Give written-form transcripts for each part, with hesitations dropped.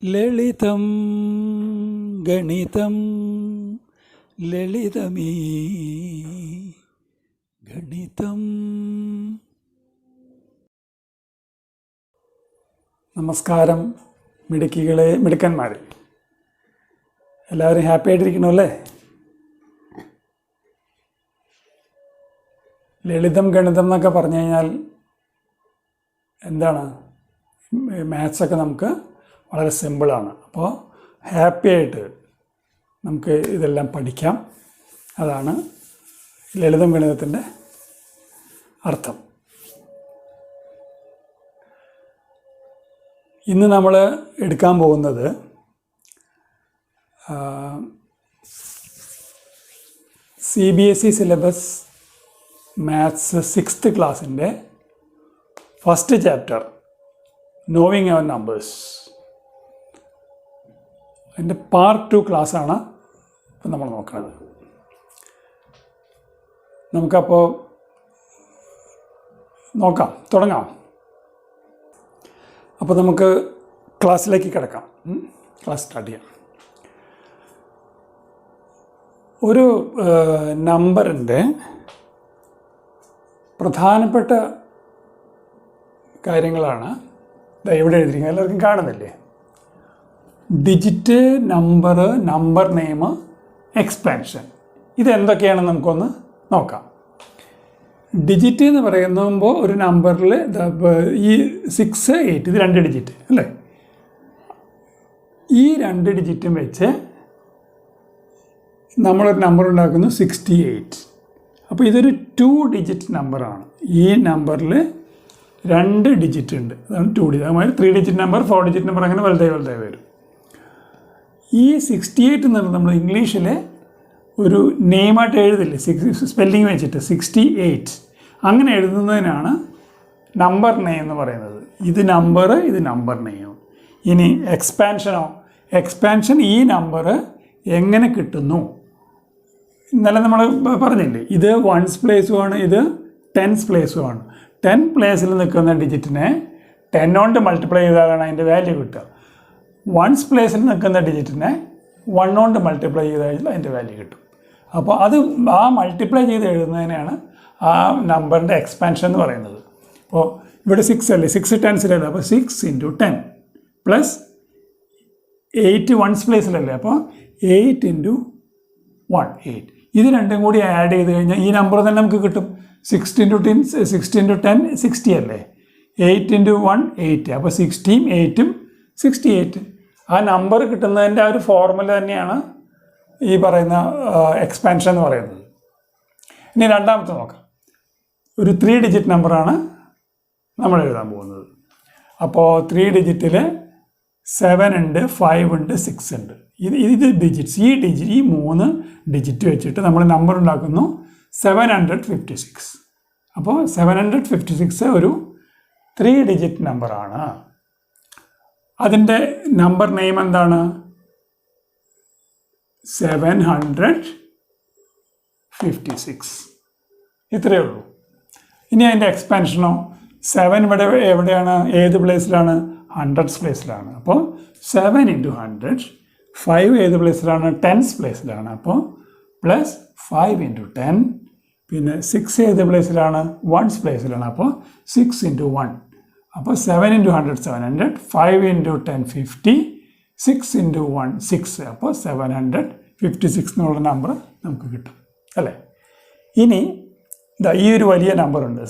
ലളിതം ഗണിതം ലളിതമീ ഗണിതം. നമസ്കാരം മിടുക്കന്മാരെ, എല്ലാവരും ഹാപ്പി ആയിട്ടിരിക്കണമല്ലേ? ലളിതം ഗണിതം എന്നൊക്കെ പറഞ്ഞു കഴിഞ്ഞാൽ എന്താണ്? മാത്സൊക്കെ നമുക്ക് വളരെ സിമ്പിളാണ്. അപ്പോൾ ഹാപ്പി ആയിട്ട് നമുക്ക് ഇതെല്ലാം പഠിക്കാം. അതാണ് ലളിതം ഗണിതത്തിൻ്റെ അർത്ഥം. ഇന്ന് നമ്മൾ എടുക്കാൻ പോകുന്നത് CBSE സിലബസ് മാത്സ് 6th ക്ലാസ്സിൻ്റെ ഫസ്റ്റ് ചാപ്റ്റർ നോവിങ് അവർ നമ്പേഴ്സ്, അതിൻ്റെ പാർട്ട് 2 ക്ലാസ്സാണ് ഇപ്പം നമ്മൾ നോക്കുന്നത്. നമുക്കപ്പോൾ തുടങ്ങാം. അപ്പോൾ നമുക്ക് ക്ലാസ്സിലേക്ക് കിടക്കാം. ക്ലാസ് സ്റ്റാർട്ട് ചെയ്യാം. ഒരു നമ്പറിൻ്റെ പ്രധാനപ്പെട്ട കാര്യങ്ങളാണ് ഇവിടെ എഴുതിയിരിക്കുന്നത്. എല്ലാവർക്കും കാണുന്നില്ലേ? Digit, number name, expansion. ഇതെന്തൊക്കെയാണെന്ന് നമുക്കൊന്ന് നോക്കാം. ഡിജിറ്റ് എന്ന് പറയുമ്പോൾ ഒരു നമ്പറിൽ ഈ 6, 8 ഇത് 2 ഡിജിറ്റ് അല്ലേ? ഈ 2 ഡിജിറ്റും വെച്ച് നമ്മളൊരു നമ്പർ ഉണ്ടാക്കുന്നു 68. അപ്പോൾ ഇതൊരു 2 ഡിജിറ്റ് നമ്പറാണ്. ഈ നമ്പറിൽ 2 ഡിജിറ്റ് ഉണ്ട്, അതാണ് 2 ഡിജിറ്റ്. അതുമാതിരി 3 ഡിജിറ്റ് നമ്പർ, 4 ഡിജിറ്റ് നമ്പർ, അങ്ങനെ വലുതായി വരും. ഈ 68 എന്നുള്ളത് നമ്മൾ ഇംഗ്ലീഷിൽ ഒരു നെയിമായിട്ട് എഴുതില്ലേ, സ്പെല്ലിങ് വെച്ചിട്ട് 68 അങ്ങനെ എഴുതുന്നതിനാണ് നമ്പർ നെയിം എന്ന് പറയുന്നത്. ഇത് നമ്പർ നെയിം. ഇനി എക്സ്പാൻഷൻ ഈ നമ്പർ എങ്ങനെ കിട്ടുന്നു? ഇന്നലെ നമ്മൾ പറഞ്ഞില്ലേ, ഇത് 1's പ്ലേസുമാണ്, ഇത് 10's പ്ലേസുമാണ്. 10 പ്ലേസിൽ നിൽക്കുന്ന ഡിജിറ്റിനെ 10 കൊണ്ട് മൾട്ടിപ്ലൈ ചെയ്താലാണ് അതിൻ്റെ വാല്യൂ കിട്ടുക. 1's പ്ലേസിൽ നിൽക്കുന്ന ഡിജിറ്റിനെ 1 കൊണ്ട് മൾട്ടിപ്ലൈ ചെയ്താൽ അതിൻ്റെ വാല്യൂ കിട്ടും. അപ്പോൾ ആ മൾട്ടിപ്ലൈ ചെയ്ത് എഴുതുന്നതിനാണ് ആ നമ്പറിൻ്റെ എക്സ്പാൻഷൻ എന്ന് പറയുന്നത്. അപ്പോൾ ഇവിടെ 6 അല്ലേ, 6 10സിലല്ലേ, അപ്പോൾ 6 × 10 പ്ലസ് 8 1's പ്ലേസിലല്ലേ, അപ്പോൾ 8 × 1 8. ഇത് രണ്ടും കൂടി ആഡ് ചെയ്ത് കഴിഞ്ഞാൽ ഈ നമ്പർ തന്നെ നമുക്ക് കിട്ടും. 6 × 10 60 അല്ലേ, 8 × 1 8. അപ്പോൾ 60 8 68. ആ നമ്പർ കിട്ടുന്നതിൻ്റെ ആ ഒരു ഫോർമുല തന്നെയാണ് ഈ പറയുന്ന എക്സ്പാൻഷൻ എന്ന് പറയുന്നത്. ഇനി രണ്ടാമത്തെ നോക്കാം. ഒരു 3 ഡിജിറ്റ് നമ്പറാണ് നമ്മൾ എഴുതാൻ പോകുന്നത്. അപ്പോൾ 3 ഡിജിറ്റിൽ 7 ഉണ്ട്, 5 ഉണ്ട്, 6 ഉണ്ട്. ഇത് ഡിജിറ്റ്സ്. ഈ 3 ഡിജിറ്റ് വെച്ചിട്ട് നമ്മൾ നമ്പർ ഉണ്ടാക്കുന്നു 756. അപ്പോൾ 756 ഒരു 3 ഡിജിറ്റ് നമ്പറാണ്. അതിൻ്റെ നമ്പർ നെയിം എന്താണ്? 756. ഇത്രയേ ഉള്ളൂ. ഇനി അതിൻ്റെ എക്സ്പാൻഷനോ, 7 എവിടെയാണ്, ഏത് പ്ലേസിലാണ്? 100's പ്ലേസിലാണ്. അപ്പോൾ 7 × 100. 5 ഏത് പ്ലേസിലാണ്? 10's പ്ലേസിലാണ്. അപ്പോൾ പ്ലസ് 5 × 10. പിന്നെ 6 ഏത് പ്ലേസിലാണ്? 1's പ്ലേസിലാണ്. അപ്പോൾ 6 × 1. അപ്പോൾ 7 × 100 700, 5 × 10 50, 6 × 1 6. അപ്പോൾ 756 എന്നുള്ള നമ്പർ നമുക്ക് കിട്ടും അല്ലേ? ഇനി ഈ ഒരു വലിയ നമ്പറുണ്ട്.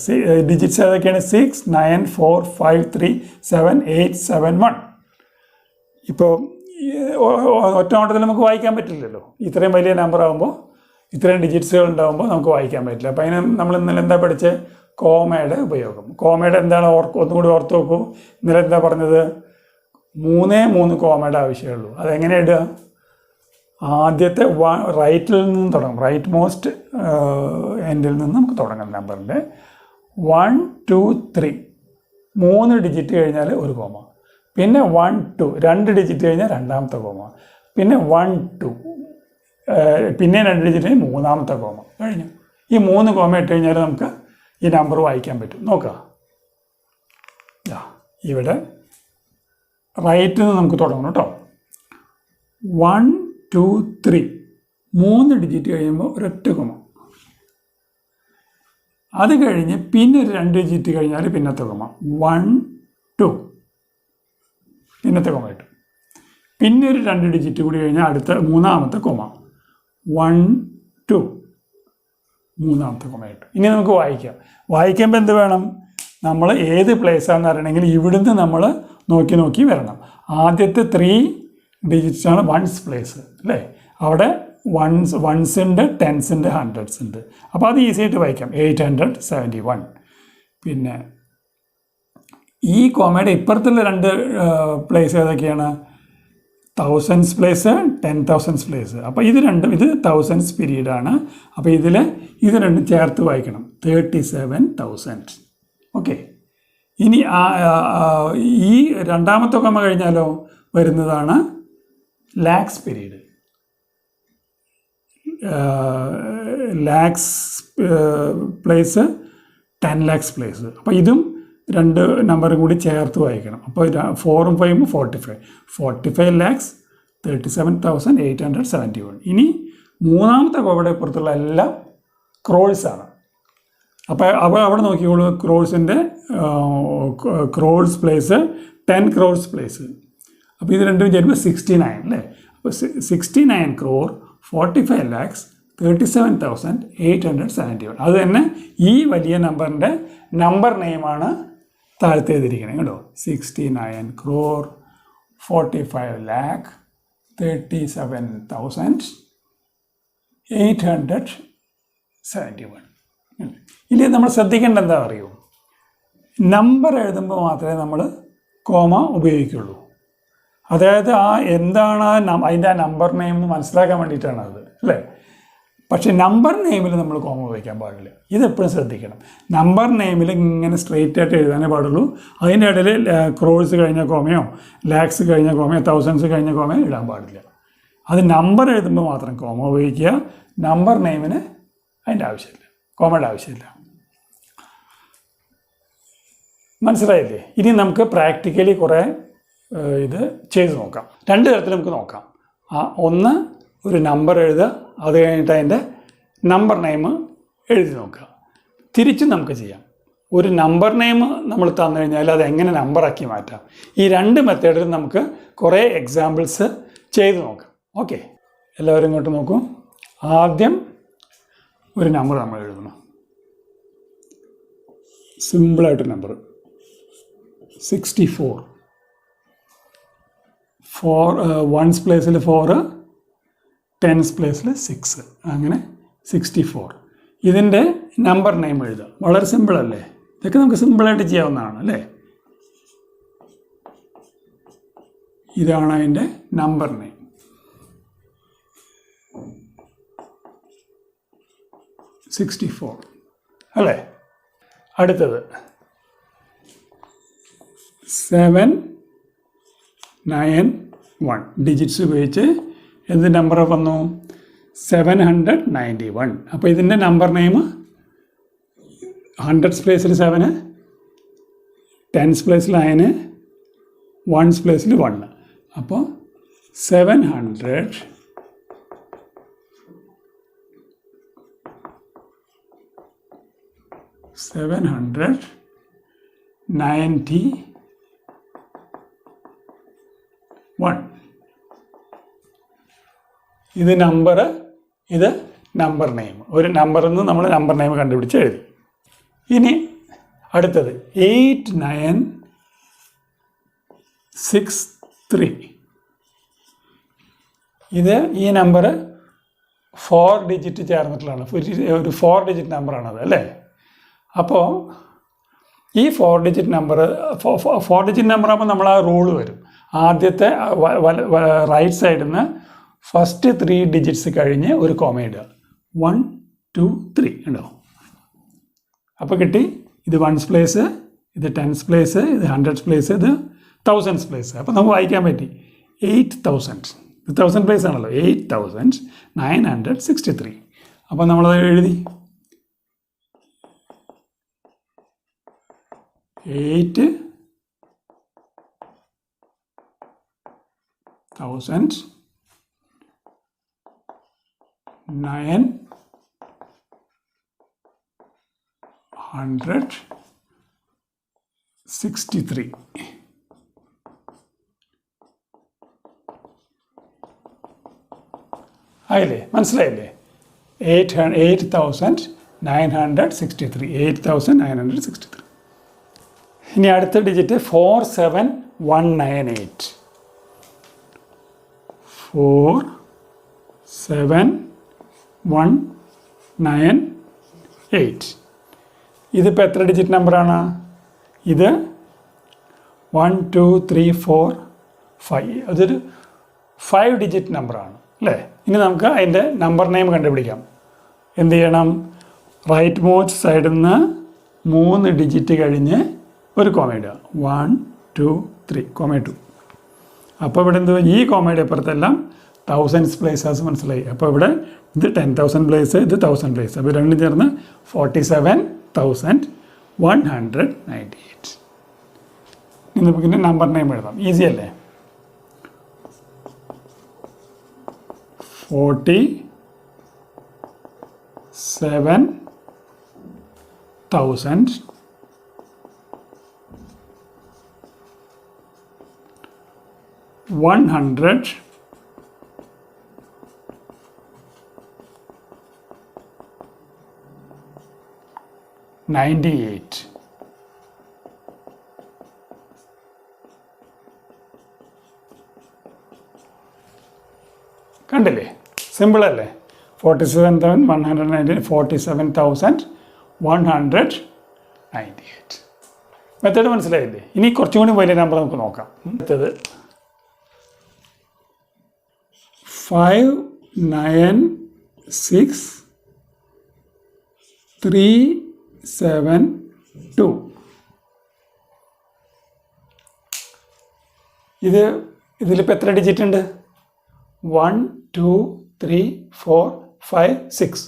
ഡിജിറ്റ്സ് ഏതൊക്കെയാണ്? 6 9 4 5 3 7 8 7 1. ഇപ്പോൾ ഒറ്റ ഓട്ടത്തിൽ നമുക്ക് വായിക്കാൻ പറ്റില്ലല്ലോ. ഇത്രയും വലിയ നമ്പർ ആകുമ്പോൾ, ഇത്രയും ഡിജിറ്റ്സുകൾ ഉണ്ടാകുമ്പോൾ നമുക്ക് വായിക്കാൻ പറ്റില്ല. അപ്പോൾ അതിന് നമ്മൾ ഇന്നലെ എന്താ പഠിച്ചത്? കോമയുടെ ഉപയോഗം. കോമയുടെ എന്താണ് ഒന്നുകൂടി ഓർത്ത് നോക്കൂ. ഇന്നലെ എന്താ പറഞ്ഞത്? 3 കോമയുടെ ആവശ്യമുള്ളൂ. അതെങ്ങനെ ഇടുക? ആദ്യത്തെ റൈറ്റിൽ നിന്നും തുടങ്ങും. റൈറ്റ് മോസ്റ്റ് എൻഡിൽ നിന്ന് നമുക്ക് തുടങ്ങാം. നമ്പറിൻ്റെ 1 2 3 3 ഡിജിറ്റ് കഴിഞ്ഞാൽ ഒരു കോമ. പിന്നെ 1 2 2 ഡിജിറ്റ് കഴിഞ്ഞാൽ രണ്ടാമത്തെ കോമ. പിന്നെ 1 2 പിന്നെ 2 ഡിജിറ്റ് കഴിഞ്ഞാൽ മൂന്നാമത്തെ കോമ. കഴിഞ്ഞു. ഈ 3 കോമ ഇട്ട് കഴിഞ്ഞാൽ നമുക്ക് ഈ നമ്പർ വായിക്കാൻ പറ്റും. നോക്കാം, ഇവിടെ റൈറ്റിൽ നിന്ന് നമുക്ക് തുടങ്ങണം കേട്ടോ. 1 2 3 3 ഡിജിറ്റ് കഴിയുമ്പോൾ ഒരൊറ്റ കൊമ. അത് കഴിഞ്ഞ് പിന്നെ ഒരു 2 ഡിജിറ്റ് കഴിഞ്ഞാൽ പിന്നത്തെ കൊമ. 1 2 പിന്നത്തെ കൊമ കിട്ടും. പിന്നെ ഒരു 2 ഡിജിറ്റ് കൂടി കഴിഞ്ഞാൽ അടുത്ത മൂന്നാമത്തെ കൊമ. 1 2 മൂന്നാമത്തെ കൊമ കിട്ടും. ഇനി നമുക്ക് വായിക്കുമ്പോൾ എന്ത് വേണം? നമ്മൾ ഏത് പ്ലേസാണെന്ന് അറിയണമെങ്കിൽ ഇവിടുന്ന് നമ്മൾ നോക്കി വരണം. ആദ്യത്തെ 3 ഡിജിറ്റ്സാണ് വൺസ് പ്ലേസ് അല്ലേ? അവിടെ വൺസ് ഉണ്ട്, ടെൻസ് ഉണ്ട്, ഹൺഡ്രഡ്സ് ഉണ്ട്. അപ്പോൾ അത് ഈസി ആയിട്ട് വായിക്കാം. 871. പിന്നെ ഈ കോമയുടെ ഇപ്പുറത്തുള്ള 2 പ്ലേസ് ഏതൊക്കെയാണ്? Thousands place, 10,000 place. അപ്പോൾ ഇത് രണ്ടും, ഇത് തൗസൻഡ്സ് പീരീഡാണ്. അപ്പോൾ ഇത് രണ്ടും ചേർത്ത് വായിക്കണം. 37,000. ഓക്കെ. ഇനി ഈ രണ്ടാമത്തെ കോമ കഴിഞ്ഞാലോ വരുന്നതാണ് lakhs period. Lakhs place, 10 lakhs place. അപ്പോൾ ഇതും 2 നമ്പറും കൂടി ചേർത്ത് വായിക്കണം. അപ്പോൾ 4ഉം 5ഉം 45. 45 lakhs 37,871. ഇനി മൂന്നാമത്തെ കോമയുടെ പുറത്തുള്ള എല്ലാം ക്രോഴ്സാണ്. അപ്പോൾ അവിടെ നോക്കിക്കോളൂ. Crores place 10 crores place. അപ്പോൾ ഇത് രണ്ടും ചേരുമ്പോൾ 69 അല്ലേ? അപ്പോൾ 69 crore 45 lakhs 37,871. അത് തന്നെ ഈ വലിയ നമ്പറിൻ്റെ നമ്പർ നെയിമാണ് താഴത്തെ എഴുതിയിരിക്കുന്നത് കേട്ടോ. 69 crore 45 lakh 37,871. ഇനി നമ്മൾ ശ്രദ്ധിക്കേണ്ട എന്താ അറിയുമോ? നമ്പർ എഴുതുമ്പോൾ മാത്രമേ നമ്മൾ കോമ ഉപയോഗിക്കുള്ളൂ. അതായത് എന്താണ് അതിൻ്റെ ആ നമ്പർ നെയിം മനസ്സിലാക്കാൻ വേണ്ടിയിട്ടാണ് അത് അല്ലേ? പക്ഷേ നമ്പർ നെയിമിൽ നമ്മൾ കോമ ഉപയോഗിക്കാൻ പാടില്ല. ഇതെപ്പോഴും ശ്രദ്ധിക്കണം. നമ്പർ നെയിമിൽ ഇങ്ങനെ സ്ട്രെയിറ്റ് ആയിട്ട് എഴുതാനേ പാടുള്ളൂ. അതിൻ്റെ ഇടയിൽ ക്രോഴ്സ് കഴിഞ്ഞ കോമയോ ലാക്സ് കഴിഞ്ഞ കോമയോ തൗസൻഡ്സ് കഴിഞ്ഞ കോമയോ ഇടാൻ പാടില്ല. അത് നമ്പർ എഴുതുമ്പോൾ മാത്രം കോമ ഉപയോഗിക്കുക. നമ്പർ നെയിമിന് അതിൻ്റെ ആവശ്യമില്ല, കോമയുടെ ആവശ്യമില്ല. മനസ്സിലായില്ലേ? ഇനി നമുക്ക് പ്രാക്ടിക്കലി കുറേ ഇത് ചെയ്ത് നോക്കാം. 2 തരത്തിൽ നമുക്ക് നോക്കാം. ഒന്ന്, ഒരു നമ്പർ എഴുതുക, അത് കഴിഞ്ഞിട്ട് അതിൻ്റെ നമ്പർ നെയിം എഴുതി നോക്കുക. തിരിച്ചും നമുക്ക് ചെയ്യാം. ഒരു നമ്പർ നെയിം നമ്മൾ തന്നു കഴിഞ്ഞാൽ അത് എങ്ങനെ നമ്പറാക്കി മാറ്റാം. ഈ 2 മെത്തേഡിലും നമുക്ക് കുറേ എക്സാമ്പിൾസ് ചെയ്ത് നോക്കാം. ഓക്കെ, എല്ലാവരും ഇങ്ങോട്ട് നോക്കൂ. ആദ്യം ഒരു നമ്പർ നമ്മൾ എഴുതണം. സിമ്പിളായിട്ട് നമ്പർ 64. വൺസ് പ്ലേസിൽ 4, ടെൻസ് പ്ലേസിൽ 6, അങ്ങനെ 64. ഇതിൻ്റെ നമ്പർ നെയിം എഴുതുക. വളരെ സിമ്പിളല്ലേ? ഇതൊക്കെ നമുക്ക് സിമ്പിളായിട്ട് ചെയ്യാവുന്നതാണ് അല്ലേ? ഇതാണ് അതിൻ്റെ നമ്പർ നെയിം. 64 അല്ലേ? അടുത്തത് 791 ഡിജിറ്റ്സ് ഉപയോഗിച്ച് എന്ത് നമ്പർ വന്നു? 791. അപ്പോൾ ഇതിൻ്റെ നമ്പർ നെയിം ഹൺഡ്രഡ്സ് പ്ലേസിൽ 7, ടെൻസ് പ്ലേസിൽ 9, വൺസ് പ്ലേസിൽ 1. അപ്പോൾ 791. ഇത് നമ്പർ, ഇത് നമ്പർ നെയിം. ഒരു നമ്പറിൽ നിന്ന് നമ്മൾ നമ്പർ നെയിം കണ്ടുപിടിച്ച് എഴുതി. ഇനി അടുത്തത് 8963. ഇത് ഈ നമ്പർ 4 ഡിജിറ്റ് ചേർന്നിട്ടുള്ളതാണ്. ഒരു 4 ഡിജിറ്റ് നമ്പറാണത് അല്ലേ? അപ്പോൾ ഈ 4 ഡിജിറ്റ് നമ്പർ 4 ഡിജിറ്റ് നമ്പർ ആകുമ്പോൾ നമ്മൾ ആ റൂള് വരും. ആദ്യത്തെ റൈറ്റ് സൈഡിൽ നിന്ന് ഫസ്റ്റ് 3 ഡിജിറ്റ്സ് കഴിഞ്ഞ് ഒരു കോമ ഇടുക. 1 2 3 ഉണ്ടോ? അപ്പോൾ കിട്ടി. ഇത് വൺസ് പ്ലേസ്, ഇത് ടെൻസ് പ്ലേസ്, ഇത് ഹൺഡ്രഡ്സ് പ്ലേസ്, ഇത് തൗസൻഡ്സ് പ്ലേസ്. അപ്പോൾ നമുക്ക് വായിക്കാൻ പറ്റി 8000. ഇത് 1000 പ്ലേസ് ആണല്ലോ. 8963. അപ്പോൾ നമ്മളത് എഴുതി. 8 1000 963. ആയില്ലേ? മനസ്സിലായില്ലേ? 8963. 8963. ഇനി അടുത്ത ഡിജിറ്റ് 47198. 47198. ഇതിപ്പോൾ എത്ര ഡിജിറ്റ് നമ്പറാണ്? ഇത് 1 2 3 4 5. അതൊരു 5 ഡിജിറ്റ് നമ്പറാണ് അല്ലേ? ഇനി നമുക്ക് അതിൻ്റെ നമ്പർ നെയിം കണ്ടുപിടിക്കാം. എന്ത് ചെയ്യണം? റൈറ്റ് മോസ്റ്റ് സൈഡിൽ നിന്ന് 3 ഡിജിറ്റ് കഴിഞ്ഞ് ഒരു കോമ ഇടുക. 1 2 3 കോമ 2. അപ്പോൾ ഇവിടെ എന്ത്? ഈ കോമയുടെ അപ്പുറത്തെല്ലാം തൗസൻഡ്സ് പ്ലേസസ് മനസ്സിലായി. അപ്പോൾ ഇവിടെ ഇത് 10,000 പ്ലേസ്, ഇത് 1000 പ്ലേസ്. അപ്പോൾ രണ്ടും ചേർന്ന് 47,198. ഇനി നമുക്കിൻ്റെ നമ്പർ നെയിം എഴുതാം. ഈസി അല്ലേ? 47,198. കണ്ടില്ലേ? സിമ്പിൾ അല്ലേ? 47,198. 47,198. മെത്തേഡ് മനസ്സിലായില്ലേ? ഇനി കുറച്ചും കൂടി വലിയ നമ്പർ നമുക്ക് നോക്കാം. അടുത്തത് 596,372. ഇതിലിപ്പോൾ എത്ര ഡിജിറ്റ് ഉണ്ട്? 1 2 3 4 5 6.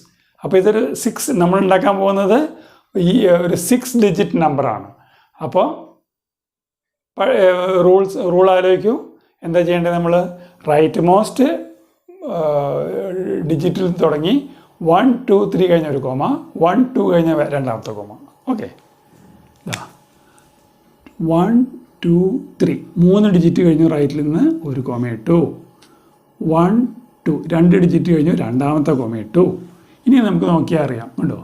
അപ്പോൾ ഇതൊരു 6 നമ്മൾ ഉണ്ടാക്കാൻ പോകുന്നത് ഈ ഒരു 6 ഡിജിറ്റ് നമ്പറാണ്. അപ്പോൾ റൂൾ ആലോചിക്കൂ. എന്താ ചെയ്യേണ്ടത്? നമ്മൾ റൈറ്റ് മോസ്റ്റ് ഡിജിറ്റിൽ തുടങ്ങി 1 2 3 കഴിഞ്ഞ ഒരു കോമ, 1 2 കഴിഞ്ഞ രണ്ടാമത്തെ കോമ. ഓക്കെ, 1 2 3 3 ഡിജിറ്റ് കഴിഞ്ഞു റൈറ്റിൽ നിന്ന് ഒരു കോമ ഇട്ടു. 1 2 2 ഡിജിറ്റ് കഴിഞ്ഞു രണ്ടാമത്തെ കോമ ഇട്ടു. ഇനി നമുക്ക് നോക്കിയാൽ അറിയാം. ഉണ്ടോ?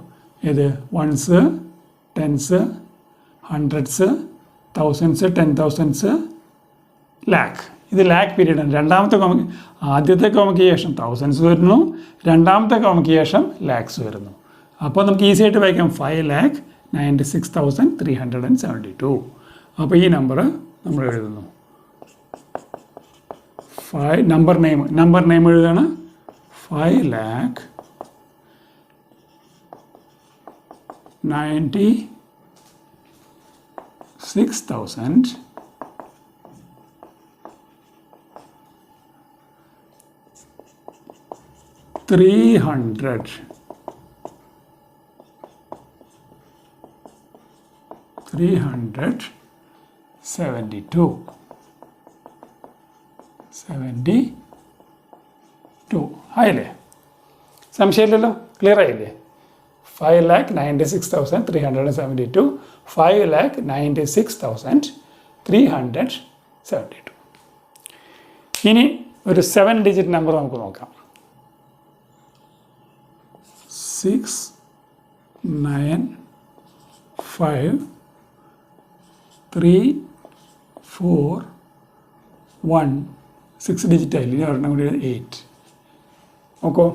ഏത്? Ones, tens, hundreds, thousands, 10,000s, lakh. ഇത് ലാക്ക് പീരീഡാണ്. രണ്ടാമത്തെ കോമയ്ക്ക്, ആദ്യത്തെ കോമയ്ക്ക് ശേഷം തൗസൻഡ്സ് വരുന്നു, രണ്ടാമത്തെ കോമയ്ക്ക് ശേഷം ലാക്സ് വരുന്നു. അപ്പോൾ നമുക്ക് ഈസി ആയിട്ട് വായിക്കാം 5,96,372. അപ്പോൾ ഈ നമ്പർ നമ്മൾ എഴുതുന്നു. നമ്പർ നെയിം എഴുതാണ് 5,96,372. ആയില്ലേ? സംശയമില്ലല്ലോ? ക്ലിയർ ആയില്ലേ? 5,96,372. 5,96,372. ഇനി ഒരു 7 ഡിജിറ്റ് നമ്പർ നമുക്ക് നോക്കാം. 6 9 5 3 4 1. 6 ഡിജിറ്റ് ആയില്ലേ? ഇനി ഒരെണ്ണം കൂടി 8. നോക്കൂ,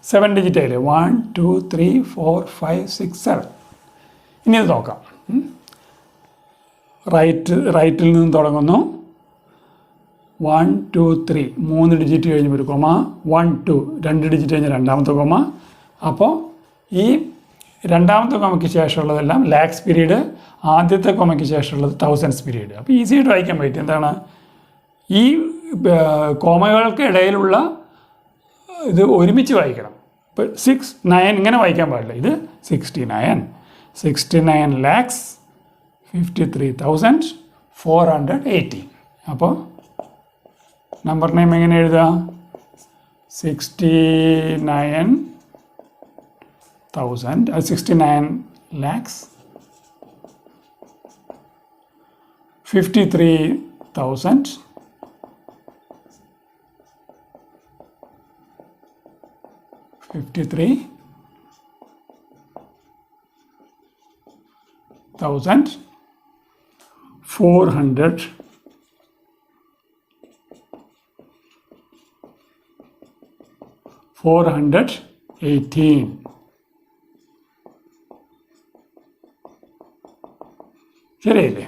7 ഡിജിറ്റ് ആയില്ലേ? 1 2 3 4 5 6 7. ഇനി ഇത് നോക്കാം. റൈറ്റിൽ നിന്ന് തുടങ്ങുന്നു. 1 2 3 3 ഡിജിറ്റ് കഴിഞ്ഞ് ഒരു കോമ, 1 2 2 ഡിജിറ്റ് കഴിഞ്ഞ് രണ്ടാമത്തെ കോമ. അപ്പോൾ ഈ രണ്ടാമത്തെ കോമയ്ക്ക് ശേഷമുള്ളതെല്ലാം ലാക്സ് പീരീഡ്, ആദ്യത്തെ കോമയ്ക്ക് ശേഷമുള്ളത് തൗസൻഡ്സ് പീരീഡ്. അപ്പോൾ ഈസി ആയിട്ട് വായിക്കാൻ പറ്റും. എന്താണ്? ഈ കോമകൾക്ക് ഇടയിലുള്ള ഇത് ഒരുമിച്ച് വായിക്കണം. ഇപ്പോൾ 6 9 ഇങ്ങനെ വായിക്കാൻ പാടില്ല. ഇത് 69,63,418. അപ്പോൾ നമ്പർ നെയിം എങ്ങനെ എഴുതാം? 69,000 69 lakhs 53,000 400 418. ശരിയല്ലേ?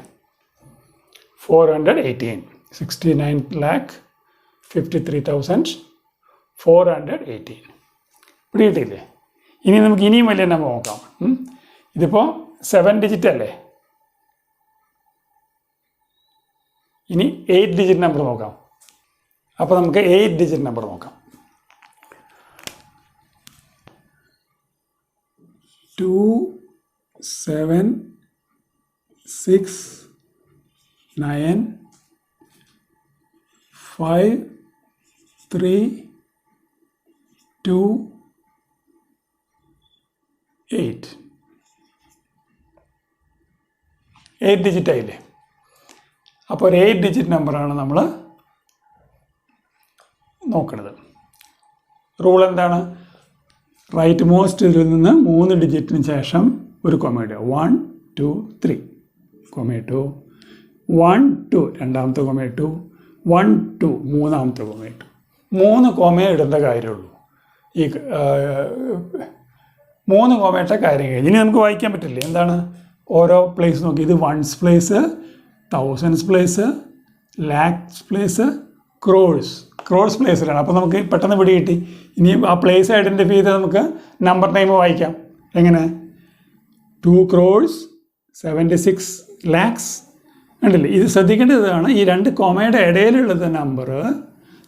418. 69,53,418. പിടിയിട്ടില്ലേ? ഇനി നമുക്ക് ഇനിയും വലിയ നമ്പർ നോക്കാം. ഇതിപ്പോൾ 7 ഡിജിറ്റ് അല്ലേ? ഇനി 8 ഡിജിറ്റ് നമ്പർ നോക്കാം. അപ്പോൾ നമുക്ക് 8 ഡിജിറ്റ് നമ്പർ നോക്കാം. 2 7 6 9 5 3 2 8 8 ഡിജിറ്റ് ആയില്ലേ? അപ്പോൾ ഒരു 8 ഡിജിറ്റ് നമ്പറാണ് നമ്മൾ നോക്കുന്നത്. റൂൾ എന്താണ്? റൈറ്റ് മോസ്റ്റ് ഇതിൽ നിന്ന് 3 ഡിജിറ്റിന് ശേഷം ഒരു കൊമ ഇടുക. 1 2 3 കൊമ ഇട്ടു. 1 2 രണ്ടാമത്തെ കൊമ ഇട്ടു. 1 2 മൂന്നാമത്തെ കൊമ ഇട്ടു. 3 കൊമ ഇടേണ്ട കാര്യമുള്ളൂ. ഈ 3 കൊമ ഇട്ട കാര്യം കഴിഞ്ഞ് ഇനി നമുക്ക് വായിക്കാൻ പറ്റില്ലേ? എന്താണ്? ഓരോ പ്ലേസ് നോക്കി. ഇത് ones place, thousands place, lakhs place, crores പ്ലേസിലാണ്. അപ്പോൾ നമുക്ക് പെട്ടെന്ന് പിടി കിട്ടി. ഇനി ആ പ്ലേസ് ഐഡൻറ്റിഫൈ ചെയ്ത് നമുക്ക് നമ്പർ നെയിം വായിക്കാം. എങ്ങനെ? 2,76 lakhs. ഉണ്ടല്ലേ? ഇത് ശ്രദ്ധിക്കേണ്ടതാണ്. ഈ 2 കോമയുടെ ഇടയിലുള്ളത് നമ്പർ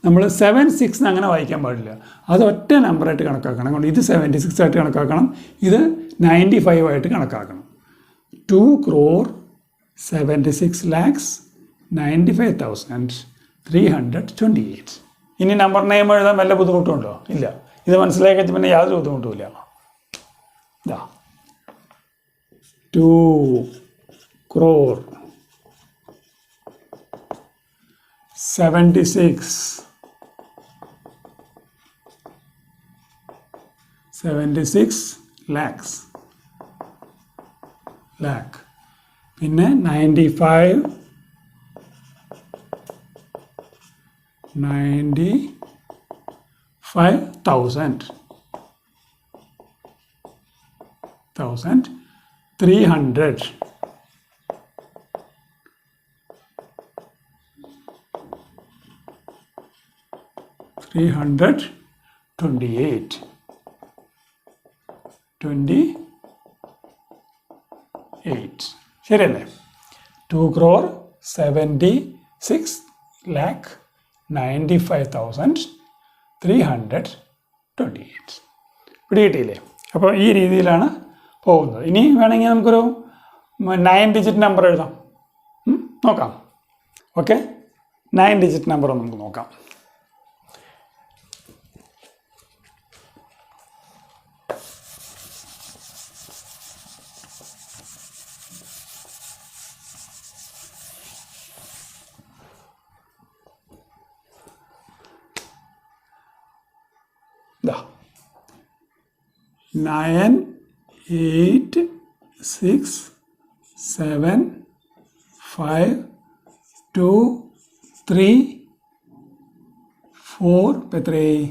നമ്മൾ 76 അങ്ങനെ വായിക്കാൻ പാടില്ല. അത് ഒറ്റ നമ്പറായിട്ട് കണക്കാക്കണം. അതുകൊണ്ട് ഇത് 76 ആയിട്ട് കണക്കാക്കണം. ഇത് 95 ആയിട്ട് കണക്കാക്കണം. 2,96,95,328. ഇനി നമ്പർ നെയിം എഴുതാൻ വല്ല ബുദ്ധിമുട്ടുണ്ടോ? ഇല്ല. ഇത് മനസ്സിലാക്കി കഴിഞ്ഞാൽ പിന്നെ യാതൊരു ബുദ്ധിമുട്ടുമില്ല. ഇതാ 2,76 lakhs. പിന്നെ 95,000 300. $328. ശരിയല്ലേ? 2,76,95,328. പിടികിട്ടിയില്ലേ? അപ്പോൾ ഈ രീതിയിലാണ് പോകുന്നത്. ഇനി വേണമെങ്കിൽ നമുക്കൊരു 9 ഡിജിറ്റ് നമ്പർ എഴുതാം. നോക്കാം. ഓക്കെ, 9 ഡിജിറ്റ് നമ്പർ നമുക്ക് നോക്കാം. ഇതാ 9 8 6 7 5 2 3 4 എത്രയായി?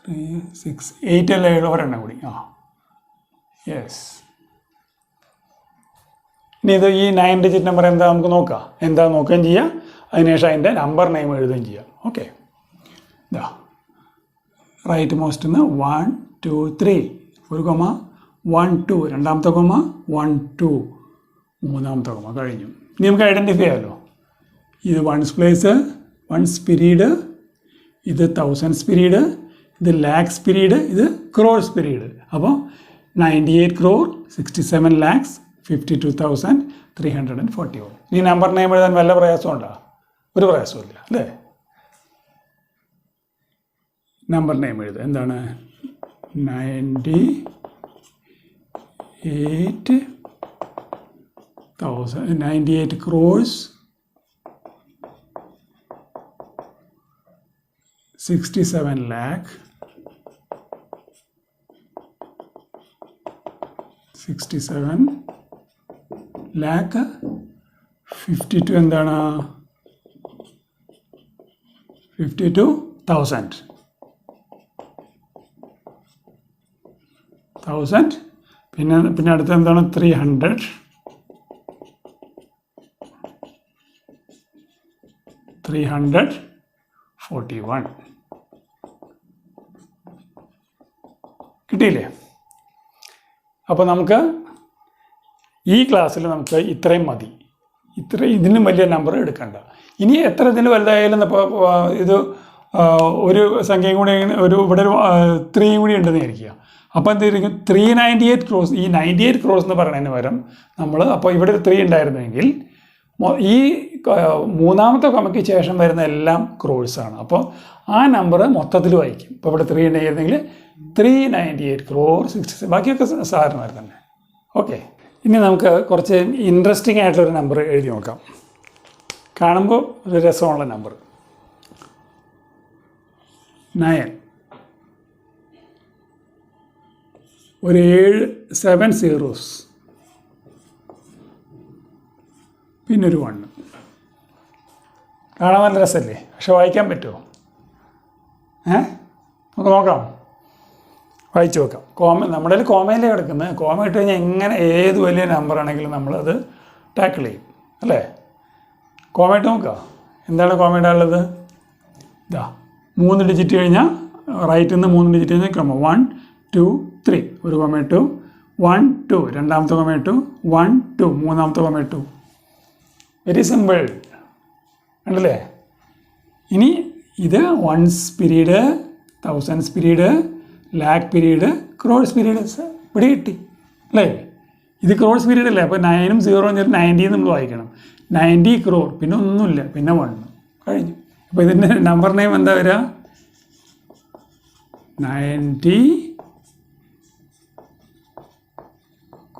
3 6 8 അല്ല, ഒരെണ്ണം കൂടി. യെസ്. ഇനി ഇത് ഈ 9 ഡിജിറ്റ് നമ്പർ എന്താ നമുക്ക് നോക്കാം. എന്താ നോക്കുകയും ചെയ്യാം. അതിനുശേഷം അതിൻ്റെ നമ്പർ നെയിം എഴുതുകയും ചെയ്യാം. ഓക്കെ, ഇതാ റൈറ്റ് മോസ്റ്റ് 1 2 3 ഒരു കൊമ, 1 2 രണ്ടാമത്തെ കൊമ, 1 2 മൂന്നാമത്തെ കൊമ കഴിഞ്ഞു. ഇനി നമുക്ക് ഐഡൻറ്റിഫൈ ചെയ്യാമല്ലോ. ഇത് വൺസ് പ്ലേസ്, വൺസ് പീരീഡ്, ഇത് തൗസൻഡ്സ് പീരീഡ്, ഇത് ലാക്സ് പീരീഡ്, ഇത് ക്രോഴ്സ് പീരീഡ്. അപ്പോൾ 98 crore 67 lakhs 52,341. ഈ നമ്പർ നെയിം എഴുതാൻ വല്ല പ്രയാസമുണ്ടോ? ഒരു പ്രയാസമില്ല അല്ലേ? നമ്പർ നെയിം എഴുതുക. എന്താണ്? 98 crores 67 lakh 67 lakh 52 എന്താണ്? 52,000 പിന്നെ അടുത്ത എന്താണ്? 341 കിട്ടിയില്ലേ? അപ്പോൾ നമുക്ക് ഈ ക്ലാസ്സിൽ നമുക്ക് ഇത്രയും മതി. ഇതിനും വലിയ നമ്പർ എടുക്കണ്ട. ഇനി എത്ര ഇതിന് വലുതായാലും ഇപ്പോൾ ഇത് ഒരു സംഖ്യയും കൂടി ഇവിടെ ഒരു 3 കൂടി ഉണ്ടെന്ന് വിചാരിക്കുക. അപ്പോൾ എന്തായിരിക്കും? 398 crores. ഈ 98 crores എന്ന് പറയുന്നതിന് പകരം നമ്മൾ അപ്പോൾ ഇവിടെ ഒരു 3 ഉണ്ടായിരുന്നെങ്കിൽ ഈ മൂന്നാമത്തെ കോമയ്ക്ക് ശേഷം വരുന്ന എല്ലാം ക്രോഴ്സാണ്. അപ്പോൾ ആ നമ്പർ മൊത്തത്തിൽ വായിക്കും. ഇപ്പോൾ ഇവിടെ 3 ഉണ്ടായിരുന്നെങ്കിൽ 398 crores 66. ബാക്കിയൊക്കെ സാധാരണ തന്നെ. ഓക്കെ, ഇനി നമുക്ക് കുറച്ച് ഇൻട്രസ്റ്റിംഗ് ആയിട്ടുള്ളൊരു നമ്പർ എഴുതി നോക്കാം. കാണുമ്പോൾ ഒരു രസമുള്ള നമ്പർ 9. ഒരു 7 zeros, പിന്നെ ഒരു 1. കാണാൻ നല്ല രസമല്ലേ? പക്ഷെ വായിക്കാൻ പറ്റുമോ? നമുക്ക് നോക്കാം, വായിച്ചു നോക്കാം. നമ്മുടെ കോമയിലേ കിടക്കുന്നത്. കോമ ഇട്ട് കഴിഞ്ഞാൽ എങ്ങനെ ഏത് വലിയ നമ്പറാണെങ്കിലും നമ്മളത് ടാക്കിൾ ചെയ്യും അല്ലേ? കോമ ഇട്ട് നോക്കാം. എന്താണ് കോമ ഇടാനുള്ളത്? ഇതാ 3 ഡിജിറ്റ് കഴിഞ്ഞാൽ റൈറ്റിൽ നിന്ന് 3 ഡിജിറ്റ് കഴിഞ്ഞാൽ ക്രമം 1 2 3 ഒരു കോമ ഇട്ടു, 1 2 രണ്ടാമത്തെ കോമ ഇട്ടു, 1 2 മൂന്നാമത്തെ കോമ ഇട്ടു. വെരി സിമ്പിൾ ഉണ്ടല്ലേ? ഇനി ഇത് 1's period, 1000's period, lakh period, crores period ഇവിടെ കിട്ടി അല്ലേ? ഇത് ക്രോഴ്സ് പീരീഡ് അല്ലേ? അപ്പോൾ 9ഉം 0ഉം 90 നമ്മൾ വായിക്കണം. 90 crore, പിന്നെ ഒന്നുമില്ല, പിന്നെ 1 കഴിഞ്ഞു. അപ്പോൾ ഇതിൻ്റെ നമ്പർ നെയിം എന്താ വരിക? 90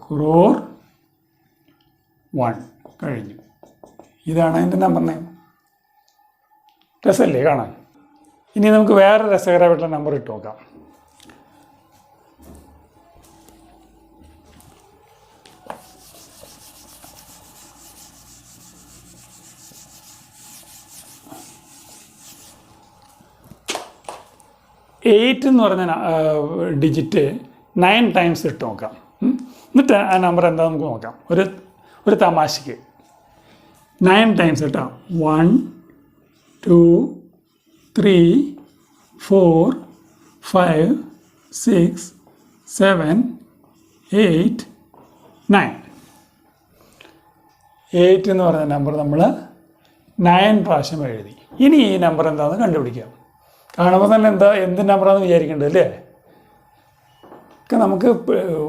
crore 1 കഴിഞ്ഞു. ഇതാണ് അതിൻ്റെ നമ്പർ നെയിം. രസമല്ലേ കാണാൻ? ഇനി നമുക്ക് വേറെ രസകരമായിട്ടുള്ള നമ്പർ ഇട്ട് നോക്കാം. എയ്റ്റ് എന്ന് പറഞ്ഞ ഡിജിറ്റ് 9 times ഇട്ട് നോക്കാം. എന്നിട്ട് ആ നമ്പർ എന്താണെന്ന് നമുക്ക് നോക്കാം. ഒരു തമാശയ്ക്ക് 9 times ഇട്ടാം. 1 2 3 4 5 6 7 8 9. 8 എന്ന് പറഞ്ഞ നമ്പർ നമ്മൾ 9 പ്രാവശ്യം എഴുതി. ഇനി ഈ നമ്പർ എന്താണെന്ന് കണ്ടുപിടിക്കാം. കാണുമ്പോൾ തന്നെ എന്ത് നമ്പറാണെന്ന് വിചാരിക്കേണ്ടത് അല്ലേ? ഒക്കെ നമുക്ക്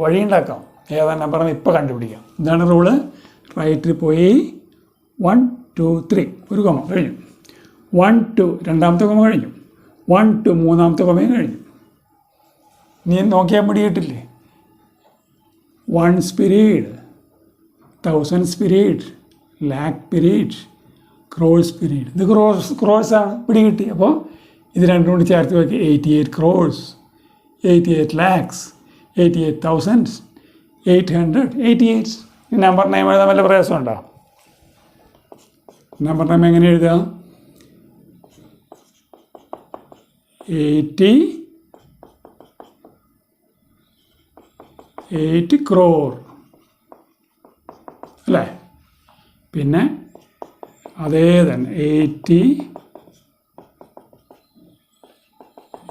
വഴിയുണ്ടാക്കാം. ഏതാ നമ്പറാണെന്ന് ഇപ്പോൾ കണ്ടുപിടിക്കാം. ഇതാണ് റൂള്. റൈറ്റിൽ പോയി 1 2 3 ഒരു കോമ കഴിഞ്ഞു. 1 2 രണ്ടാമത്തെ കോമ കഴിഞ്ഞു. 1 2 മൂന്നാമത്തെ കോമയും കഴിഞ്ഞു. നീ നോക്കിയാൽ പിടി കിട്ടില്ലേ? 1's period, 1000's period, lakh period, crores period. ഇത് ക്രോഴ്സാണ്. പിടി കിട്ടി. അപ്പോൾ ഇത് രണ്ടും കൂടി ചേർത്ത് നോക്കി 88 crores, 88 lakhs, 88,000, 888. ഈ നമ്പർ നെയിം എഴുതാൻ വല്ല പ്രയാസമുണ്ടോ? നമ്പർ നെയിം എങ്ങനെ എഴുതുക? 88 crore അല്ലേ? പിന്നെ അതേ തന്നെ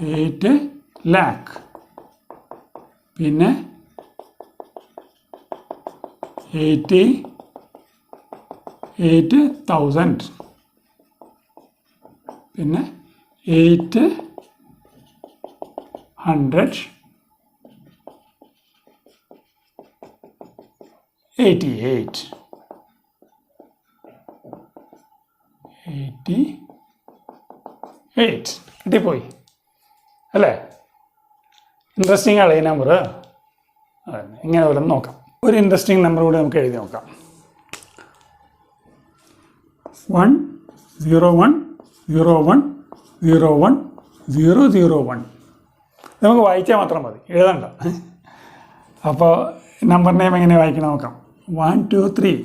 88 lakh, പിന്നെ 88,000, പിന്നെ 888. 88 കിട്ടിപ്പോയി. അല്ലേ? ഇൻട്രസ്റ്റിംഗ് ആണ് ഈ നമ്പർ. ഇങ്ങനെ വല്ലതും നോക്കാം. ഒരു ഇൻട്രസ്റ്റിംഗ് നമ്പർ കൂടി നമുക്ക് എഴുതി നോക്കാം. 1 0 1 0 1 0 1 0 0 1. നമുക്ക് വായിച്ചാൽ മാത്രം മതി, എഴുതണ്ട. അപ്പോൾ നമ്പർ നെയിം എങ്ങനെ വായിക്കണം നോക്കാം. 1 2 3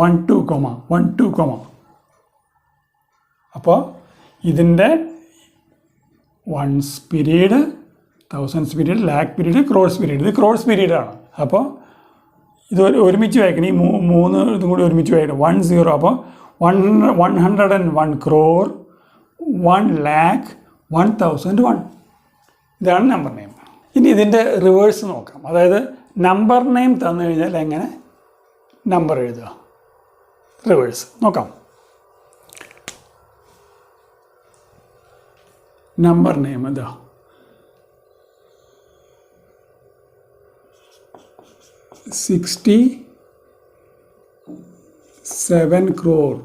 1 2 1 2. അപ്പോൾ ഇതിൻ്റെ ones period, thousands period, lakh period, crores period. ഇത് ക്രോഡ്സ് പീരീഡാണ്. അപ്പോൾ ഇത് ഒരുമിച്ച് വായിക്കണം. ഈ മൂന്ന് ഇതും കൂടി ഒരുമിച്ച് വായിക്കണം. 1 0. അപ്പോൾ 101 crore 1 lakh 1001. ഇതാണ് നമ്പർ നെയിം. ഇനി ഇതിൻ്റെ റിവേഴ്സ് നോക്കാം. അതായത് നമ്പർ നെയിം തന്നു കഴിഞ്ഞാൽ എങ്ങനെ നമ്പർ എഴുതുക, റിവേഴ്സ് നോക്കാം. നമ്പർ നെയിം എന്താ? 67 crore.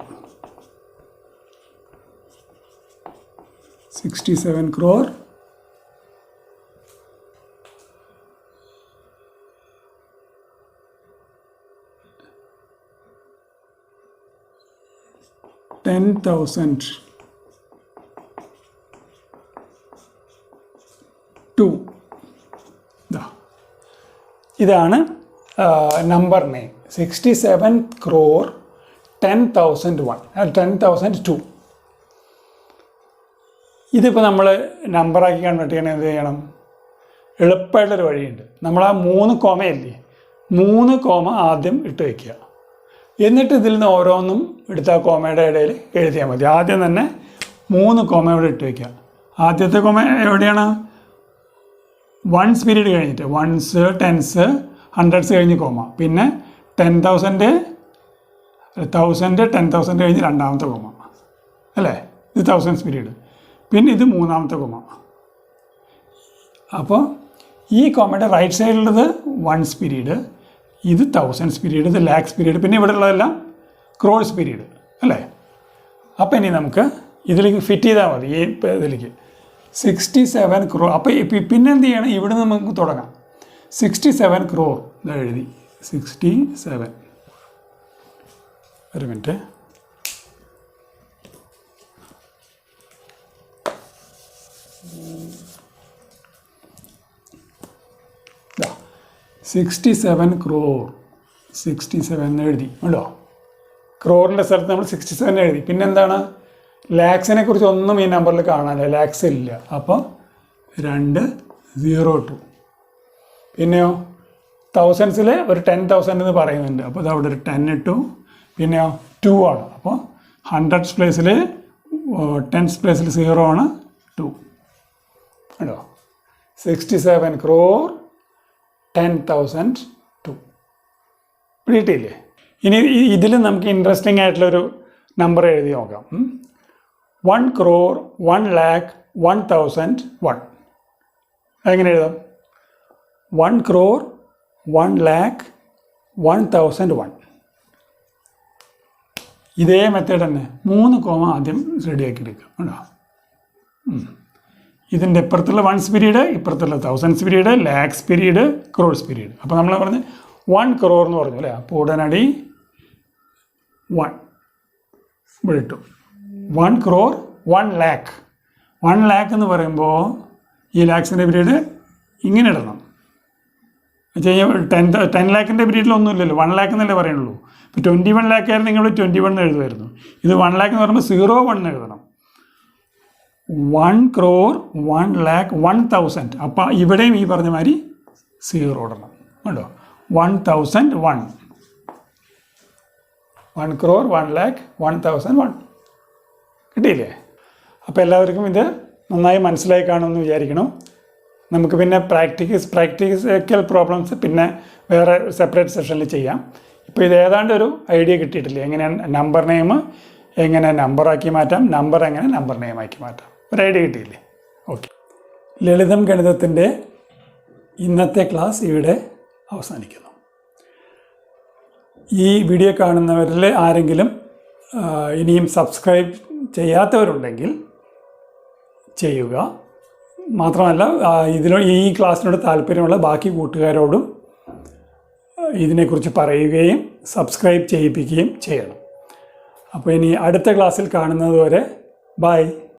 67 crore 10,002. ഇതാണ് നമ്പർ നെയിം. 67 crore 10,001 10,002. ഇതിപ്പോൾ നമ്മൾ നമ്പറാക്കി കൺവേർട്ട് ചെയ്യണം. എന്ത് ചെയ്യണം? എളുപ്പമായിട്ടൊരു വഴിയുണ്ട്. നമ്മൾ ആ 3 കോമയല്ലേ, 3 കോമ ആദ്യം ഇട്ട് വയ്ക്കുക. എന്നിട്ട് ഇതിൽ നിന്ന് ഓരോന്നും എടുത്ത് ആ കോമയുടെ ഇടയിൽ എഴുതിയാൽ മതി. ആദ്യം തന്നെ 3 കോമ ഇവിടെ ഇട്ട് വയ്ക്കുക. ആദ്യത്തെ കോമ എവിടെയാണ്? വൺസ് പീരീഡ് കഴിഞ്ഞിട്ട്, വൺസ്, ടെൻസ്, ഹൺഡ്രഡ്സ് കഴിഞ്ഞ് കോമ. പിന്നെ 10,000 10,000 കഴിഞ്ഞ് രണ്ടാമത്തെ കോമ അല്ലേ? ഇത് തൗസൻഡ്സ് പീരീഡ്. പിന്നെ ഇത് മൂന്നാമത്തെ കോമ. അപ്പോൾ ഈ കോമയുടെ റൈറ്റ് സൈഡിലുള്ളത് വൺസ് പീരീഡ്, ഇത് തൗസൻഡ്സ് പീരീഡ്, ഇത് ലാക്സ് പീരീഡ്, പിന്നെ ഇവിടെ ഉള്ളതെല്ലാം ക്രോഡ്സ് പീരീഡ് അല്ലേ? അപ്പോൾ ഇനി നമുക്ക് ഇതിലേക്ക് ഫിറ്റ് ചെയ്താൽ മതി. ഈ ഇതിലേക്ക് 67 crore. അപ്പോൾ പിന്നെ എന്ത് ചെയ്യണം? ഇവിടെ നമുക്ക് തുടങ്ങാം. 67 crore എഴുതി. 67. ഒരു മിനിറ്റ്. ഇതാ 67 crore. 67 എഴുതി ഉണ്ടോ? ക്രോറിൻ്റെ സ്ഥലത്ത് നമ്മൾ 67 എഴുതി. പിന്നെന്താണ്? ലാക്സിനെ കുറിച്ച് ഒന്നും ഈ നമ്പറിൽ കാണാനില്ല, ലാക്സ് ഇല്ല. അപ്പോൾ 202. പിന്നെയോ തൗസൻഡ്സിൽ ഒരു 10,000 എന്ന് പറയുന്നുണ്ട്. അപ്പോൾ ഇത് അവിടെ ഒരു 10 ഇട്ടു. പിന്നെയോ 2 ആണ്. അപ്പോൾ ഹൺഡ്രഡ്സ് പ്ലേസിൽ 10സ് പ്ലേസിൽ 0 ആണ്, 2 കേട്ടോ. 67 crore 10,002. പിടിയിട്ടില്ലേ? ഇനി ഇതിൽ നമുക്ക് ഇൻട്രസ്റ്റിംഗ് ആയിട്ടുള്ളൊരു നമ്പർ എഴുതി നോക്കാം. 1 crore 1 lakh 1001. എങ്ങനെ എഴുതാം? 1 crore 1 lakh 1001. ഇതേ മെത്തേഡ് തന്നെ 3 കോമ ആദ്യം റെഡിയാക്കി എടുക്കുക കേട്ടോ. ഇതിൻ്റെ ഇപ്പുറത്തുള്ള വൺസ് പീരീഡ്, ഇപ്പുറത്തുള്ള thousands period, lakhs period, crores period. അപ്പോൾ നമ്മൾ പറഞ്ഞ് 1 crore എന്ന് പറഞ്ഞു അല്ലേ? അപ്പോൾ ഉടനടി 1 ഇവിടെ ഇട്ടു. 1 crore 1 lakh. 1 lakh എന്ന് പറയുമ്പോൾ ഈ ലാക്സിൻ്റെ പീരീഡ് ഇങ്ങനെ ഇടണം. വെച്ച് കഴിഞ്ഞാൽ 10 lakhൻ്റെ പീരീഡിലൊന്നുമില്ലല്ലോ, 1 lakh എന്നല്ലേ പറയുള്ളൂ. ഇപ്പോൾ 21 lakh ആയിരുന്നു, നിങ്ങൾ 21 എഴുതുമായിരുന്നു. ഇത് 1 lakh എന്ന് പറയുമ്പോൾ 01 എഴുതണം. 1 crore 1 lakh 1000. അപ്പോൾ ഇവിടെയും ഈ പറഞ്ഞ മാതിരി 0 ഇടണം കേട്ടോ. 1001. 1 crore 1 lakh 1001. കിട്ടിയില്ലേ? അപ്പോൾ എല്ലാവർക്കും ഇത് നന്നായി മനസ്സിലായി കാണുമെന്ന് വിചാരിക്കണം. നമുക്ക് പിന്നെ പ്രാക്ടിക്കൽ പ്രോബ്ലംസ് പിന്നെ വേറെ സെപ്പറേറ്റ് സെഷനിൽ ചെയ്യാം. ഇപ്പോൾ ഇത് ഏതാണ്ട് ഒരു ഐഡിയ കിട്ടിയിട്ടില്ലേ? എങ്ങനെയാണ് നമ്പർ നെയിം എങ്ങനെ നമ്പറാക്കി മാറ്റാം, നമ്പർ എങ്ങനെ നമ്പർ നെയിമാക്കി മാറ്റാം, ഒരു ഐഡിയ കിട്ടിയില്ലേ? ഓക്കെ. ലളിതം ഗണിതത്തിൻ്റെ ഇന്നത്തെ ക്ലാസ് ഇവിടെ അവസാനിക്കുന്നു. ഈ വീഡിയോ കാണുന്നവരിൽ ആരെങ്കിലും ഇനിയും സബ്സ്ക്രൈബ് ചെയ്യാത്തവരുണ്ടെങ്കിൽ ചെയ്യുക. മാത്രമല്ല ഈ ക്ലാസ്സിനോട് താല്പര്യമുള്ള ബാക്കി കൂട്ടുകാരോടും ഇതിനെക്കുറിച്ച് പറയുകയും സബ്സ്ക്രൈബ് ചെയ്യിപ്പിക്കുകയും ചെയ്യണം. അപ്പോൾ ഇനി അടുത്ത ക്ലാസ്സിൽ കാണുന്നത് വരെ ബൈ.